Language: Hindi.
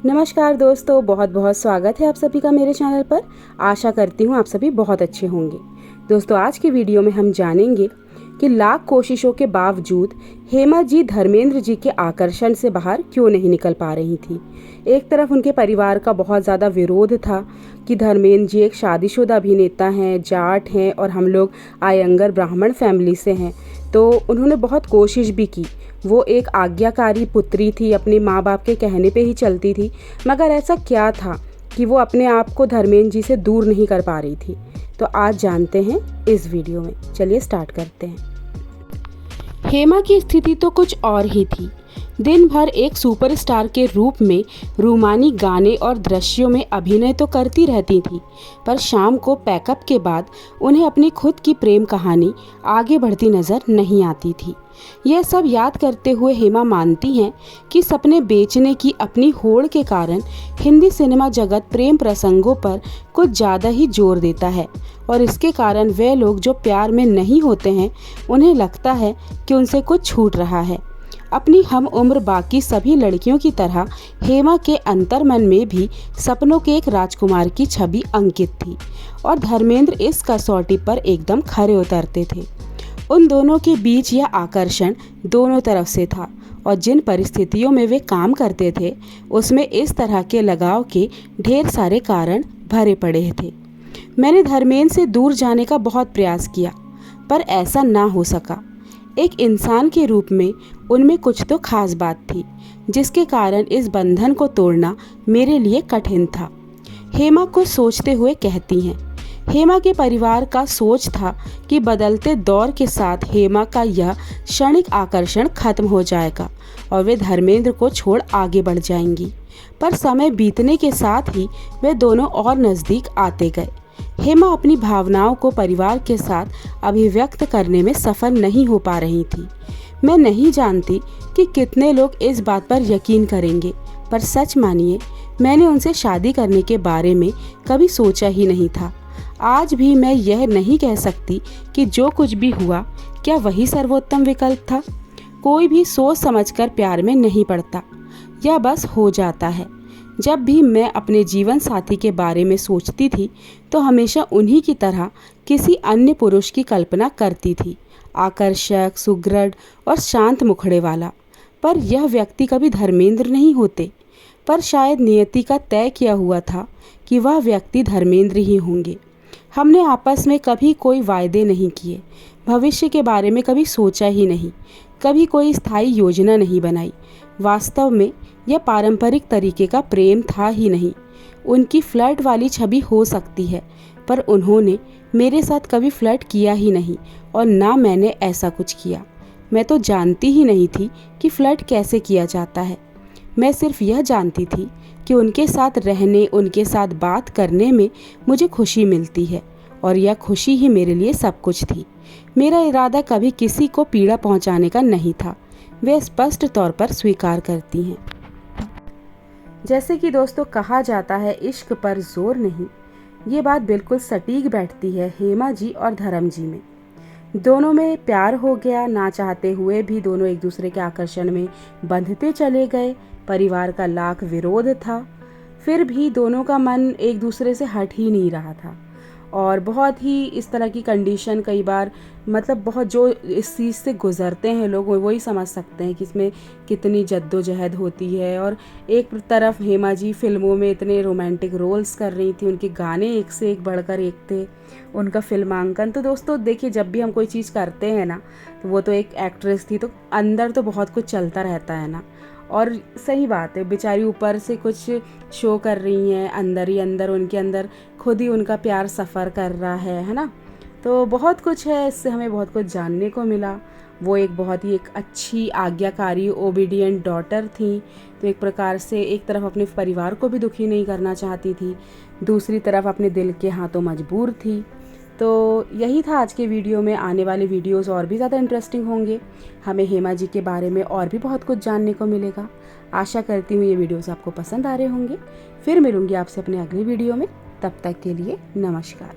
नमस्कार दोस्तों, बहुत बहुत स्वागत है आप सभी का मेरे चैनल पर। आशा करती हूँ आप सभी बहुत अच्छे होंगे। दोस्तों, आज की वीडियो में हम जानेंगे कि लाख कोशिशों के बावजूद हेमा जी धर्मेंद्र जी के आकर्षण से बाहर क्यों नहीं निकल पा रही थी। एक तरफ उनके परिवार का बहुत ज़्यादा विरोध था कि धर्मेंद्र जी एक शादीशुदा अभिनेता हैं, जाट हैं और हम लोग आयंगर ब्राह्मण फैमिली से हैं। तो उन्होंने बहुत कोशिश भी की। वो एक आज्ञाकारी पुत्री थी, अपने माँ बाप के कहने पे ही चलती थी, मगर ऐसा क्या था कि वो अपने आप को धर्मेंद्र जी से दूर नहीं कर पा रही थी। तो आज जानते हैं इस वीडियो में। चलिए स्टार्ट करते हैं। हेमा की स्थिति तो कुछ और ही थी। दिन भर एक सुपरस्टार के रूप में रूमानी गाने और दृश्यों में अभिनय तो करती रहती थी, पर शाम को पैकअप के बाद उन्हें अपनी खुद की प्रेम कहानी आगे बढ़ती नजर नहीं आती थी। यह सब याद करते हुए हेमा मानती हैं कि सपने बेचने की अपनी होड़ के कारण हिंदी सिनेमा जगत प्रेम प्रसंगों पर कुछ ज़्यादा ही जोर देता है और इसके कारण वे लोग जो प्यार में नहीं होते हैं उन्हें लगता है कि उनसे कुछ छूट रहा है। अपनी हम उम्र बाकी सभी लड़कियों की तरह हेमा के अंतर्मन में भी सपनों के एक राजकुमार की छवि अंकित थी और धर्मेंद्र इस कसौटी पर एकदम खरे उतरते थे। उन दोनों के बीच यह आकर्षण दोनों तरफ से था और जिन परिस्थितियों में वे काम करते थे उसमें इस तरह के लगाव के ढेर सारे कारण भरे पड़े थे। मैंने धर्मेंद्र से दूर जाने का बहुत प्रयास किया, पर ऐसा ना हो सका। एक इंसान के रूप में उनमें कुछ तो खास बात थी जिसके कारण इस बंधन को तोड़ना मेरे लिए कठिन था। हेमा को सोचते हुए कहती हैं। हेमा के परिवार का सोच था कि बदलते दौर के साथ हेमा का यह क्षणिक आकर्षण खत्म हो जाएगा और वे धर्मेंद्र को छोड़ आगे बढ़ जाएंगी, पर समय बीतने के साथ ही वे दोनों और नज़दीक आते गए। हेमा अपनी भावनाओं को परिवार के साथ अभिव्यक्त करने में सफल नहीं हो पा रही थी। मैं नहीं जानती कि कितने लोग इस बात पर यकीन करेंगे, पर सच मानिए मैंने उनसे शादी करने के बारे में कभी सोचा ही नहीं था। आज भी मैं यह नहीं कह सकती कि जो कुछ भी हुआ क्या वही सर्वोत्तम विकल्प था। कोई भी सोच समझकर प्यार में नहीं पड़ता, यह बस हो जाता है। जब भी मैं अपने जीवन साथी के बारे में सोचती थी तो हमेशा उन्हीं की तरह किसी अन्य पुरुष की कल्पना करती थी, आकर्षक, सुदृढ़ और शांत मुखड़े वाला। पर यह व्यक्ति कभी धर्मेंद्र नहीं होते, पर शायद नियति का तय किया हुआ था कि वह व्यक्ति धर्मेंद्र ही होंगे। हमने आपस में कभी कोई वायदे नहीं किए, भविष्य के बारे में कभी सोचा ही नहीं, कभी कोई स्थायी योजना नहीं बनाई। वास्तव में यह पारंपरिक तरीके का प्रेम था ही नहीं। उनकी फ्लर्ट वाली छवि हो सकती है, पर उन्होंने मेरे साथ कभी फ्लर्ट किया ही नहीं और ना मैंने ऐसा कुछ किया। मैं तो जानती ही नहीं थी कि फ्लर्ट कैसे किया जाता है। मैं सिर्फ यह जानती थी कि उनके साथ रहने, उनके साथ बात करने में मुझे खुशी मिलती है और यह खुशी ही मेरे लिए सब कुछ थी। मेरा इरादा कभी किसी को पीड़ा पहुंचाने का नहीं था, वे स्पष्ट तौर पर स्वीकार करती हैं। जैसे कि दोस्तों कहा जाता है, इश्क पर जोर नहीं। ये बात बिल्कुल सटीक बैठती है हेमा जी और धर्म जी में। दोनों में प्यार हो गया, ना चाहते हुए भी दोनों एक दूसरे के आकर्षण में बंधते चले गए। परिवार का लाख विरोध था, फिर भी दोनों का मन एक दूसरे से हट ही नहीं रहा था और बहुत ही इस तरह की कंडीशन कई बार बहुत जो इस चीज़ से गुज़रते हैं लोग वो ही समझ सकते हैं कि इसमें कितनी जद्दोजहद होती है। और एक तरफ हेमा जी फिल्मों में इतने रोमांटिक रोल्स कर रही थी, उनके गाने एक से एक बढ़कर एक थे, उनका फिल्मांकन। तो दोस्तों देखिए, जब भी हम कोई चीज़ करते हैं ना, तो वो तो एक एक्ट्रेस थी, तो अंदर तो बहुत कुछ चलता रहता है ना। और सही बात है, बेचारी ऊपर से कुछ शो कर रही हैं, अंदर ही अंदर उनके अंदर खुद ही उनका प्यार सफ़र कर रहा है ना। तो बहुत कुछ है, इससे हमें बहुत कुछ जानने को मिला। वो एक बहुत ही एक अच्छी आज्ञाकारी ओबीडियंट डॉटर थी, तो एक प्रकार से एक तरफ अपने परिवार को भी दुखी नहीं करना चाहती थी, दूसरी तरफ अपने दिल के हाथों मजबूर थी। तो यही था आज के वीडियो में। आने वाले वीडियोस और भी ज़्यादा इंटरेस्टिंग होंगे, हमें हेमा जी के बारे में और भी बहुत कुछ जानने को मिलेगा। आशा करती हूँ ये वीडियोस आपको पसंद आ रहे होंगे। फिर मिलूंगी आपसे अपने अगले वीडियो में, तब तक के लिए नमस्कार।